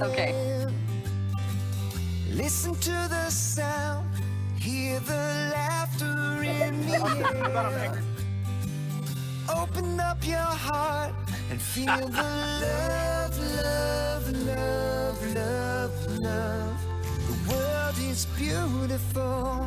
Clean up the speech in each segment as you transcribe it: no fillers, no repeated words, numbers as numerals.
Okay. Listen to the sound, hear the laughter in the air. Open up your heart and feel the love, love, love, love, love. The world is beautiful.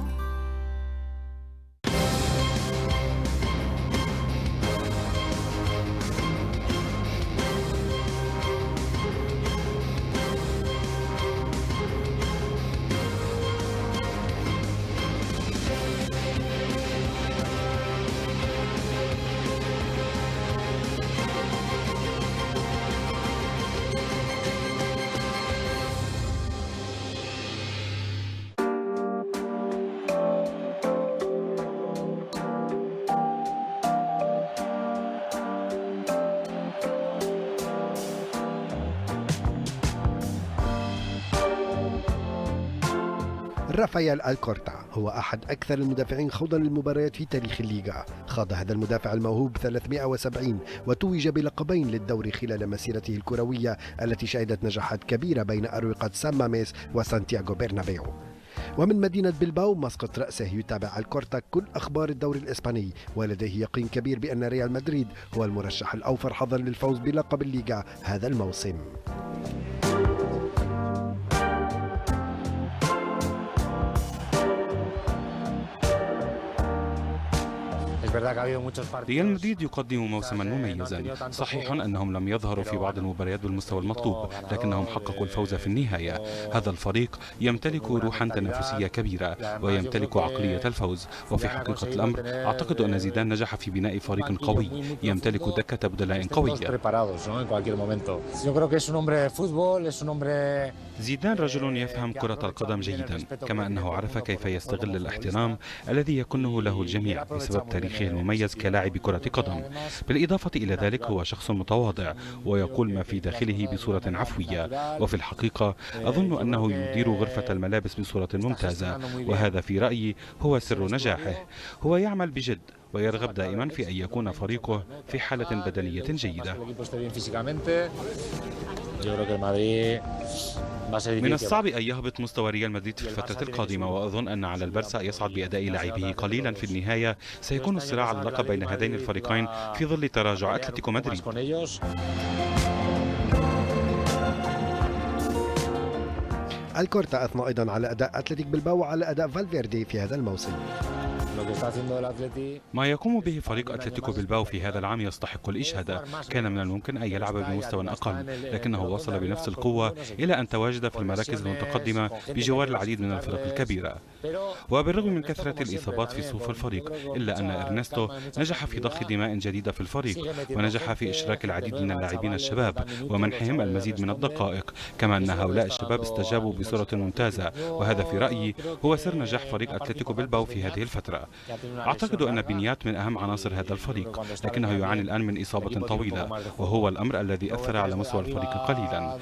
رافائيل الكورتا هو أحد أكثر المدافعين خوضا للمباريات في تاريخ الليغا. خاض هذا المدافع الموهوب 370 وتوج بلقبين للدوري خلال مسيرته الكروية التي شهدت نجاحات كبيرة بين أروقة سان ماميس وسانتياغو برنابيو. ومن مدينة بلباو مسقط رأسه يتابع الكورتا كل أخبار الدوري الاسباني، ولديه يقين كبير بأن ريال مدريد هو المرشح الأوفر حظا للفوز بلقب الليغا هذا الموسم. ريال مدريد يقدم موسما مميزا. صحيح أنهم لم يظهروا في بعض المباريات بالمستوى المطلوب، لكنهم حققوا الفوز في النهاية. هذا الفريق يمتلك روحا تنافسية كبيرة ويمتلك عقلية الفوز، وفي حقيقة الأمر أعتقد أن زيدان نجح في بناء فريق قوي يمتلك دكة بدلاء قوية. زيدان رجل يفهم كرة القدم جيدا، كما أنه عرف كيف يستغل الاحترام الذي يكنه له الجميع بسبب تاريخه المميز كلاعب كرة قدم. بالإضافة إلى ذلك هو شخص متواضع ويقول ما في داخله بصورة عفوية، وفي الحقيقة أظن أنه يدير غرفة الملابس بصورة ممتازة، وهذا في رأيي هو سر نجاحه. هو يعمل بجد ويرغب دائما في أن يكون فريقه في حالة بدنية جيدة. من الصعب أن يهبط مستوى ريال مدريد في الفترة القادمة، وأظن أن على البرسا أن يصعد بأداء لاعبيه قليلا. في النهاية سيكون الصراع على اللقب بين هذين الفريقين في ظل تراجع أتلتيكو مدريد. الكورتا أثنى أيضا على أداء أتلتيك بلباو وعلى أداء فالفيردي في هذا الموسم. ما يقوم به فريق أتلتيكو بلباو في هذا العام يستحق الإشادة. كان من الممكن أن يلعب بمستوى أقل، لكنه وصل بنفس القوة إلى أن تواجد في المراكز المتقدمة بجوار العديد من الفرق الكبيرة. وبالرغم من كثرة الإصابات في صفوف الفريق، إلا أن إرنستو نجح في ضخ دماء جديدة في الفريق، ونجح في إشراك العديد من اللاعبين الشباب ومنحهم المزيد من الدقائق، كما أن هؤلاء الشباب استجابوا بصورة ممتازة، وهذا في رأيي هو سر نجاح فريق أتلتيكو بلباو في هذه الفترة. أعتقد أن بنيات من أهم عناصر هذا الفريق، لكنه يعاني الآن من إصابة طويلة، وهو الأمر الذي أثر على مستوى الفريق قليلا.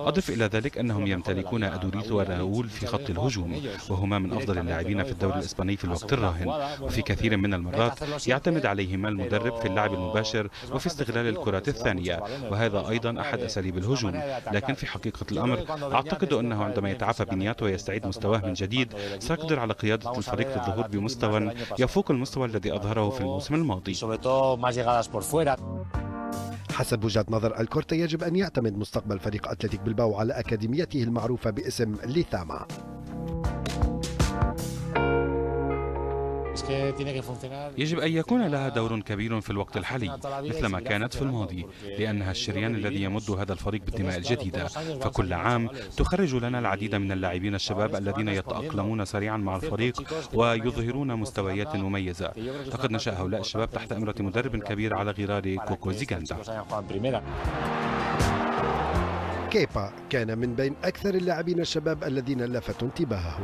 أضف إلى ذلك أنهم يمتلكون أدوريتو وراؤول في خط الهجوم، وهما من أفضل اللاعبين في الدوري الاسباني في الوقت الراهن، وفي كثير من المرات يعتمد عليهما المدرب في اللعب المباشر وفي استغلال الكرات الثانية، وهذا أيضا أحد أساليب الهجوم. لكن في حقيقة الأمر أعتقد أنه عندما يتعافى بنيات ويستعيد مستواه من جديد سيقدر على قيادة الفريق للظهور بمستوى يفوق المستوى الذي أظهره في الموسم الماضي. حسب وجهة نظر الكورتا يجب أن يعتمد مستقبل فريق أتلتيك بلباو على أكاديميته المعروفة باسم ليثاما. يجب أن يكون لها دور كبير في الوقت الحالي مثلما كانت في الماضي، لأنها الشريان الذي يمد هذا الفريق بالدماء الجديدة، فكل عام تخرج لنا العديد من اللاعبين الشباب الذين يتأقلمون سريعا مع الفريق ويظهرون مستويات مميزة. لقد نشأ هؤلاء الشباب تحت إمرة مدرب كبير على غرار كوكو زيغاندا. كيبا كان من بين أكثر اللاعبين الشباب الذين لفتوا انتباهه.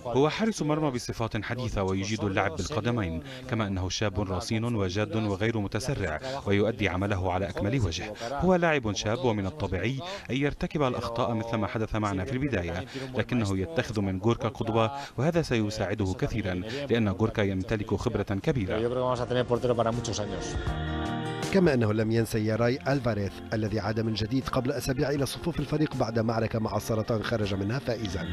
هو حارس مرمى بصفات حديثة ويجيد اللعب بالقدمين، كما أنه شاب رصين وجاد وغير متسرع ويؤدي عمله على أكمل وجه. هو لاعب شاب ومن الطبيعي أن يرتكب الأخطاء مثل ما حدث معنا في البداية، لكنه يتخذ من غوركا قدوة وهذا سيساعده كثيرا لأن غوركا يمتلك خبرة كبيرة. كما أنه لم ينسى ياراي ألفاريث الذي عاد من جديد قبل أسابيع إلى صفوف الفريق بعد معركة مع السرطان خرج منها فائزا.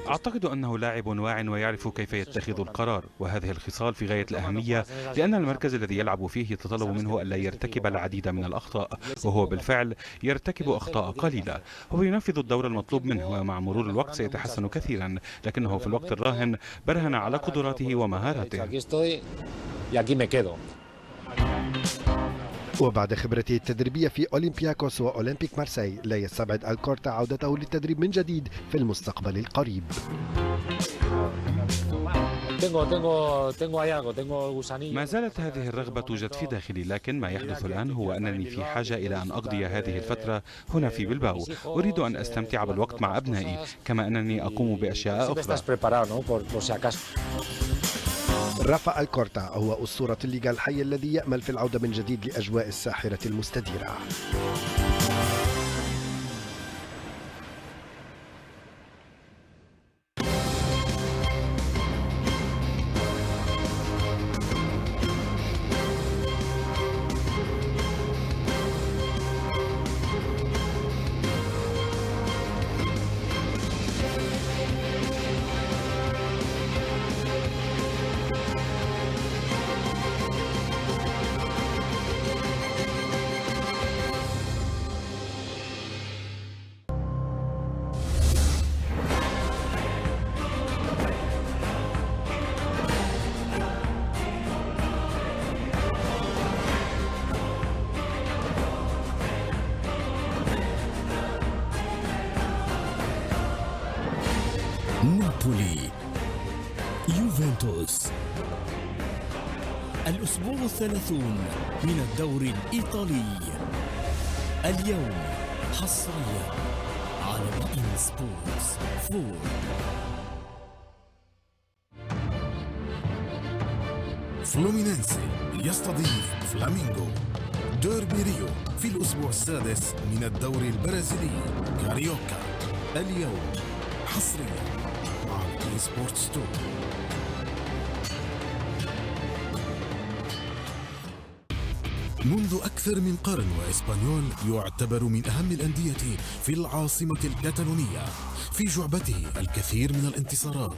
أعتقد أنه لاعب واع ويعرف كيف يتخذ القرار، وهذه الخصال في غاية الأهمية لأن المركز الذي يلعب فيه يتطلب منه ألا يرتكب العديد من الأخطاء، وهو بالفعل يرتكب أخطاء قليلة. هو ينفذ الدور المطلوب منه ومع مرور الوقت سيتحسن كثيرا، لكنه في الوقت الراهن برهن على قدراته ومهاراته. وبعد خبرته التدريبية في أولمبياكوس وأولمبيك مارسي لا يستبعد الكورتا عودته للتدريب من جديد في المستقبل القريب. ما زالت هذه الرغبة توجد في داخلي، لكن ما يحدث الآن هو أنني في حاجة إلى أن أقضي هذه الفترة هنا في بلباو. أريد أن أستمتع بالوقت مع أبنائي، كما أنني أقوم بأشياء أخرى. رافا الكورتا هو أسطورة الليغا الحي الذي يأمل في العودة من جديد لأجواء الساحرة المستديرة. نابولي، يوفنتوس. الأسبوع 30 من الدوري الإيطالي اليوم حصريا على الان سبورتس 4. فلومينينسي يستضيف فلامينغو. ديربي ريو في الأسبوع السادس من الدوري البرازيلي كاريوكا اليوم حصريا على سبورتس 2. منذ أكثر من قرن وإسبانيول يعتبر من أهم الأندية في العاصمة الكتالونية. في جعبته الكثير من الانتصارات،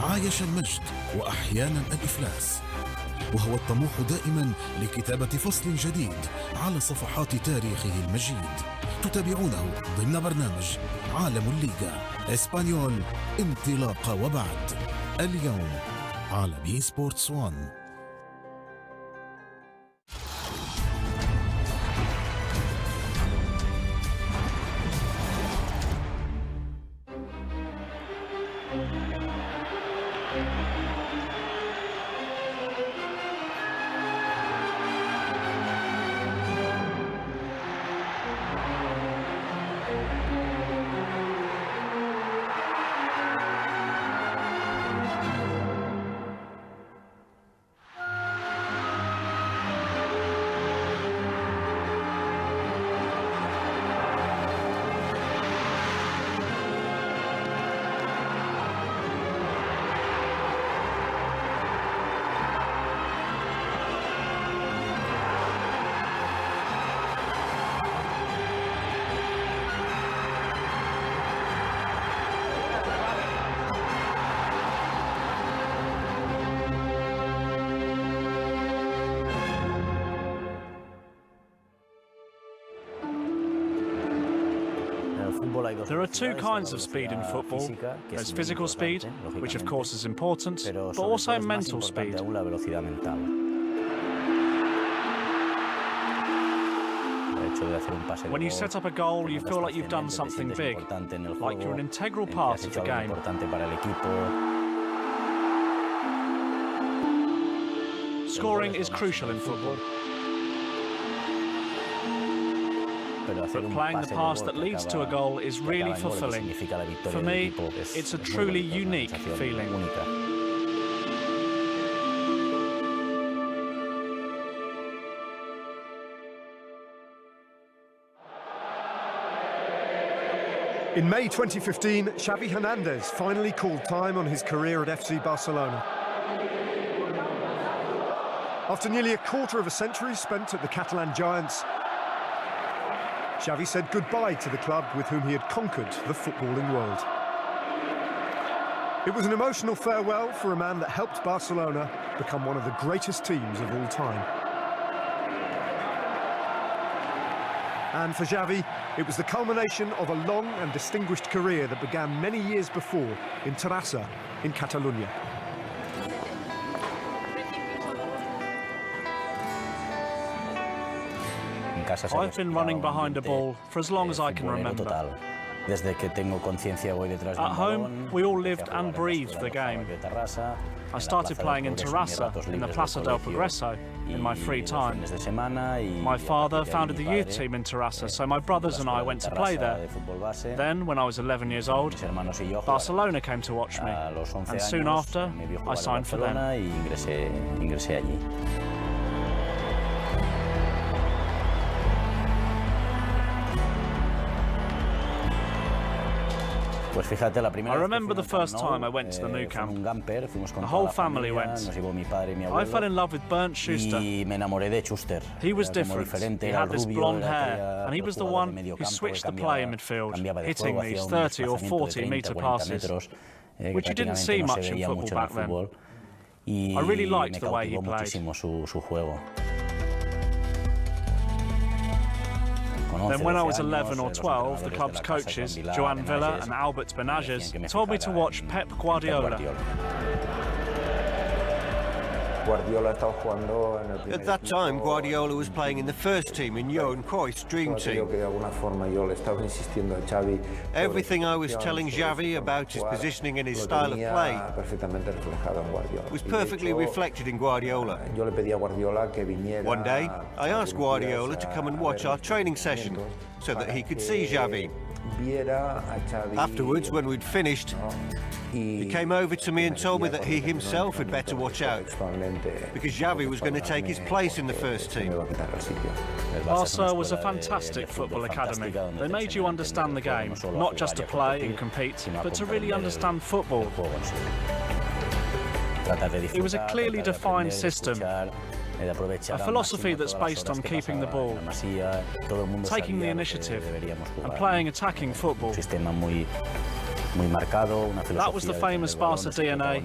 عايش المجد وأحيانا الإفلاس، وهو الطموح دائما لكتابة فصل جديد على صفحات تاريخه المجيد. تتابعونه ضمن برنامج عالم الليغا إسبانيول انطلاق وبعد اليوم على بي سبورتس 1. There are two kinds of speed in football. There's physical speed, which of course is important, but also mental speed. When you set up a goal, you feel like you've done something big, like you're an integral part of the game. Scoring is crucial in football. But playing the pass that leads to a goal is really fulfilling. For me, it's a truly unique feeling. In May 2015, Xavi Hernandez finally called time on his career at FC Barcelona. After nearly a quarter of a century spent at the Catalan giants, Xavi said goodbye to the club with whom he had conquered the footballing world. It was an emotional farewell for a man that helped Barcelona become one of the greatest teams of all time. And for Xavi, it was the culmination of a long and distinguished career that began many years before in Terrassa, in Catalonia. I've been running behind a ball for as long as I can remember. At home, we all lived and breathed the game. I started playing in Terrassa, in the Plaza del Progreso, in my free time. My father founded the youth team in Terrassa, so my brothers and I went to play there. Then, when I was 11 years old, Barcelona came to watch me, and soon after, I signed for them. I remember the first time I went to the Nou Camp. The whole family went. I fell in love with Bernd Schuster. He was different. He had this blonde hair, and he was the one who switched the play in midfield, hitting these 30 or 40-metre passes, which you didn't see much in football back then. I really liked the way he played. Then when I was 11 or 12, the club's coaches, Joan Villa and Albert Benages, told me to watch Pep Guardiola. At that time, Guardiola was playing in the first team in Johan Cruyff's dream team. Everything I was telling Xavi about his positioning and his style of play was perfectly reflected in Guardiola. One day, I asked Guardiola to come and watch our training session so that he could see Xavi. Afterwards, when we'd finished, he came over to me and told me that he himself had better watch out, because Xavi was going to take his place in the first team. Barca was a fantastic football academy. They made you understand the game, not just to play and compete, but to really understand football. It was a clearly defined system, a philosophy that's based on keeping the ball, taking the initiative, and playing attacking football. That was the famous Barca DNA,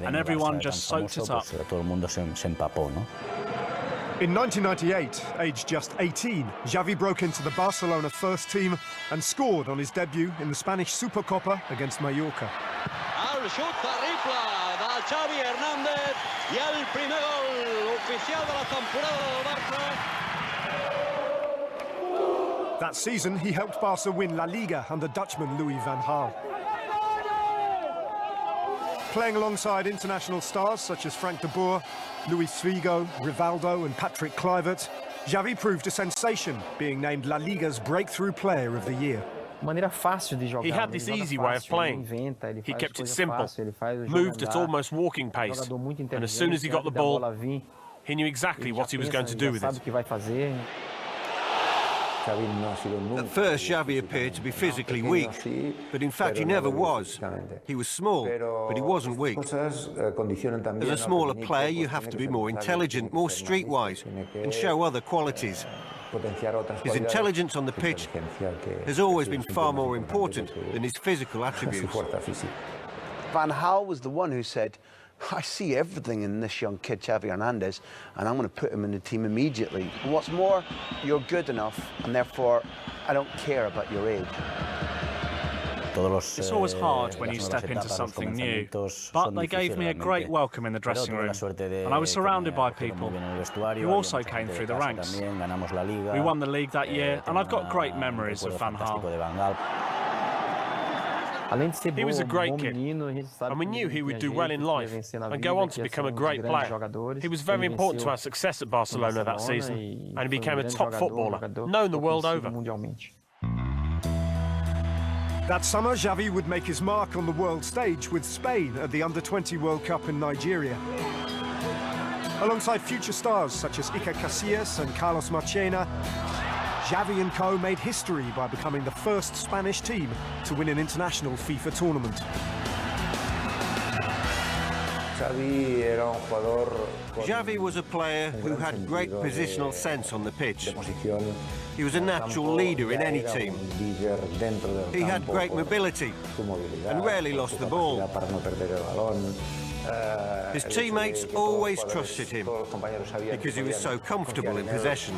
and everyone just soaked it up. In 1998, aged just 18, Xavi broke into the Barcelona first team and scored on his debut in the Spanish Supercopa against Mallorca. Xavi Hernández y el primer gol oficial de la temporada del Barça. That season, he helped Barca win La Liga under Dutchman Louis van Gaal. Playing alongside international stars such as Frank de Boer, Luis Figo, Rivaldo and Patrick Kluivert, Xavi proved a sensation, being named La Liga's Breakthrough Player of the Year. He had this easy way of playing. He kept it simple, moved at almost walking pace, and as soon as he got the ball, he knew exactly what he was going to do with it. At first, Xavi appeared to be physically weak, but in fact he never was. He was small, but he wasn't weak. As a smaller player, you have to be more intelligent, more streetwise, and show other qualities. His intelligence on the pitch has always been far more important than his physical attributes. Van Gaal was the one who said, I see everything in this young kid, Xavi Hernandez, and I'm going to put him in the team immediately. And what's more, you're good enough, and therefore I don't care about your age. It's always hard when you step into something new, but they gave me a great welcome in the dressing room, and I was surrounded by people who also came through the ranks. We won the league that year, and I've got great memories of Van Gaal. He was a great kid, and we knew he would do well in life and go on to become a great player. He was very important to our success at Barcelona that season, and he became a top footballer, known the world over. That summer, Xavi would make his mark on the world stage with Spain at the Under-20 World Cup in Nigeria. Alongside future stars such as Iker Casillas and Carlos Marchena, Xavi and co made history by becoming the first Spanish team to win an international FIFA tournament. Xavi was a player who had great positional sense on the pitch. He was a natural leader in any team. He had great mobility and rarely lost the ball. His teammates always trusted him because he was so comfortable in possession.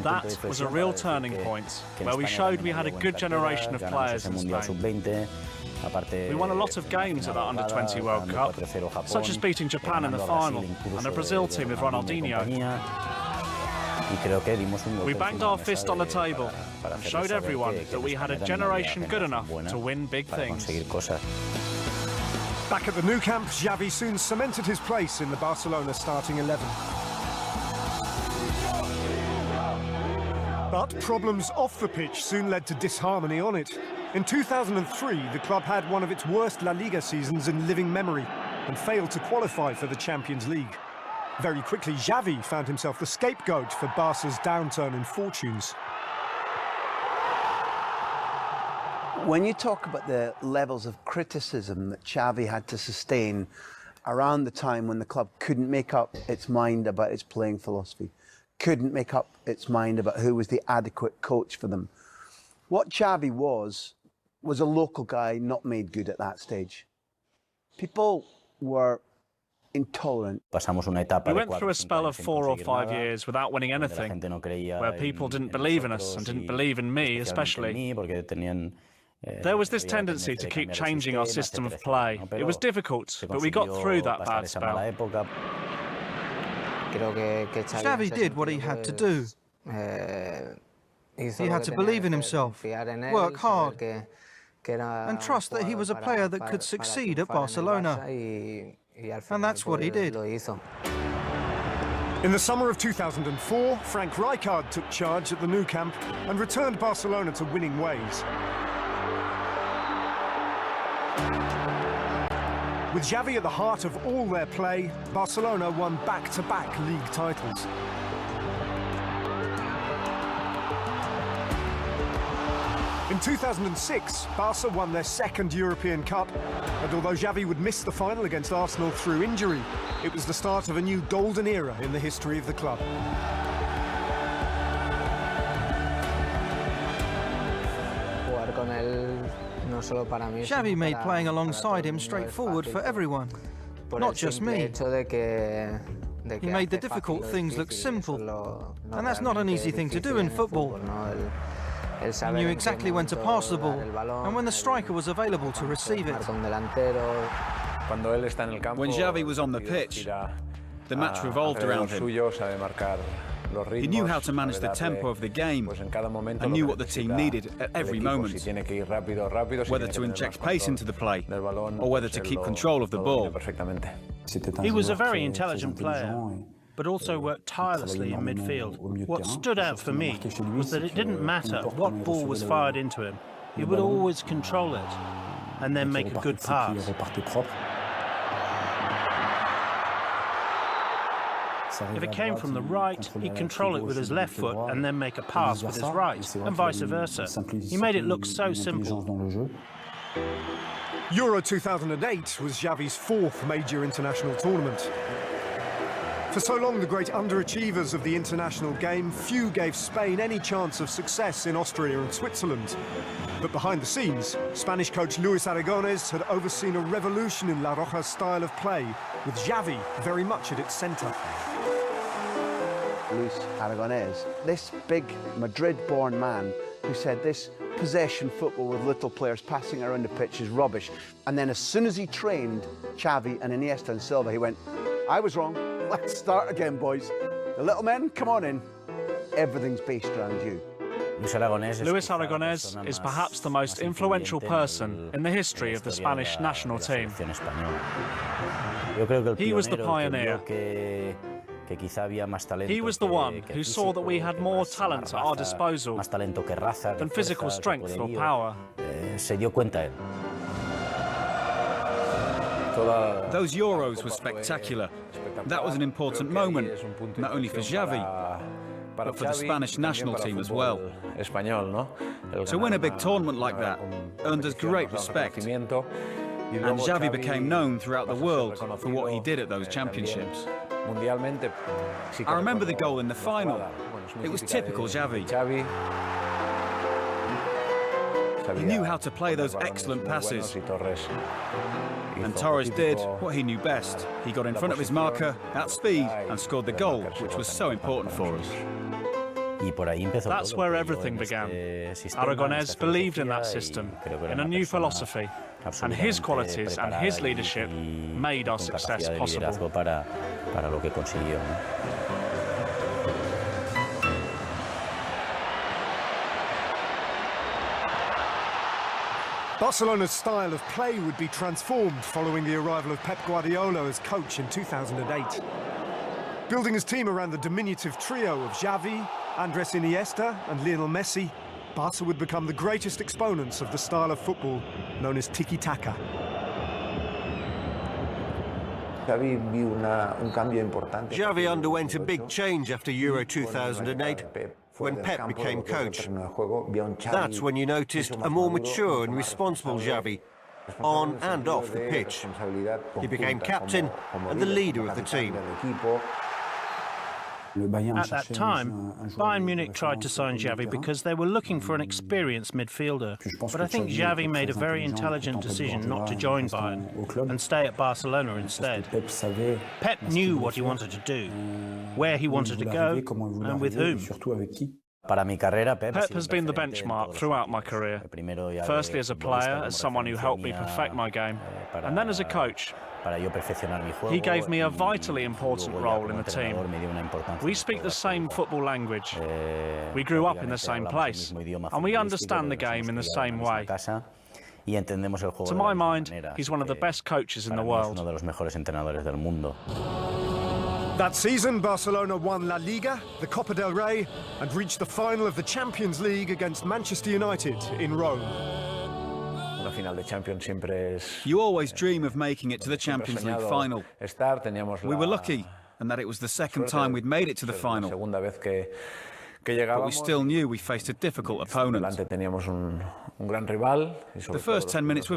That was a real turning point, where we showed we had a good generation of players in Spain. We won a lot of games at that Under-20 World Cup, such as beating Japan in the final, and a Brazil team with Ronaldinho. We banged our fist on the table and showed everyone that we had a generation good enough to win big things. Back at the Nou Camp, Xavi soon cemented his place in the Barcelona starting 11. But problems off the pitch soon led to disharmony on it. In 2003, the club had one of its worst La Liga seasons in living memory and failed to qualify for the Champions League. Very quickly, Xavi found himself the scapegoat for Barca's downturn in fortunes. When you talk about the levels of criticism that Xavi had to sustain around the time when the club couldn't make up its mind about its playing philosophy, couldn't make up its mind about who was the adequate coach for them. What Xavi was a local guy not made good at that stage. People were intolerant. We went through a spell of 4 or 5 years without winning anything, where people didn't believe in us and didn't believe in me especially. There was this tendency to keep changing our system of play. It was difficult, but we got through that bad spell. Xavi did what he had to do. He had to believe in himself, work hard, and trust that he was a player that could succeed at Barcelona. And that's what he did. In the summer of 2004, Frank Rijkaard took charge at the Nou Camp and returned Barcelona to winning ways. With Xavi at the heart of all their play, Barcelona won back-to-back league titles. In 2006, Barca won their second European Cup, and although Xavi would miss the final against Arsenal through injury, it was the start of a new golden era in the history of the club. Xavi made playing alongside him straightforward for everyone, not just me. He made the difficult things look simple, and that's not an easy thing to do in football. He knew exactly when to pass the ball and when the striker was available to receive it. When Xavi was on the pitch, the match revolved around him. He knew how to manage the tempo of the game and knew what the team needed at every moment, whether to inject pace into the play or whether to keep control of the ball. He was a very intelligent player, but also worked tirelessly in midfield. What stood out for me was that it didn't matter what ball was fired into him. He would always control it and then make a good pass. If it came from the right, he'd control it with his left foot and then make a pass with his right, and vice versa. He made it look so simple. Euro 2008 was Xavi's fourth major international tournament. For so long, the great underachievers of the international game, few gave Spain any chance of success in Austria and Switzerland. But behind the scenes, Spanish coach Luis Aragonés had overseen a revolution in La Roja's style of play, with Xavi very much at its centre. Luis Aragonés, this big Madrid-born man who said this possession football with little players passing around the pitch is rubbish. And then as soon as he trained Xavi and Iniesta and Silva, he went, I was wrong, let's start again, boys. The little men, come on in. Everything's based around you. Luis Aragonés is perhaps the most influential person in the history of the Spanish national team. He was the pioneer. He was the one who saw that we had more talent at our disposal than physical strength or power. Those Euros were spectacular. That was an important moment, not only for Xavi, but for the Spanish national team as well. To win a big tournament like that earned us great respect, and Xavi became known throughout the world for what he did at those championships. I remember the goal in the final. It was typical Xavi. He knew how to play those excellent passes. And Torres did what he knew best. He got in front of his marker at speed and scored the goal, which was so important for us. That's where everything began. Aragonés believed in that system, in a new philosophy, and his qualities and his leadership made our success possible. Barcelona's style of play would be transformed following the arrival of Pep Guardiola as coach in 2008. Building his team around the diminutive trio of Xavi, Andres Iniesta and Lionel Messi, Barca would become the greatest exponents of the style of football known as tiki-taka. Xavi underwent a big change after Euro 2008 when Pep became coach. That's when you noticed a more mature and responsible Xavi, on and off the pitch. He became captain and the leader of the team. At that time, Bayern Munich tried to sign Xavi because they were looking for an experienced midfielder. But I think Xavi made a very intelligent decision not to join Bayern and stay at Barcelona instead. Pep knew what he wanted to do, where he wanted to go, and with whom. Pep has been the benchmark throughout my career. Firstly as a player, as someone who helped me perfect my game, and then as a coach. He gave me a vitally important role in the team. We speak the same football language. We grew up in the same place, and we understand the game in the same way. To my mind, he's one of the best coaches in the world. That season, Barcelona won La Liga, the Copa del Rey, and reached the final of the Champions League against Manchester United in Rome. You always dream of making it to the Champions League final. We were lucky, and that it was the second time we'd made it to the final. But we still knew we faced a difficult opponent. The first 10 minutes were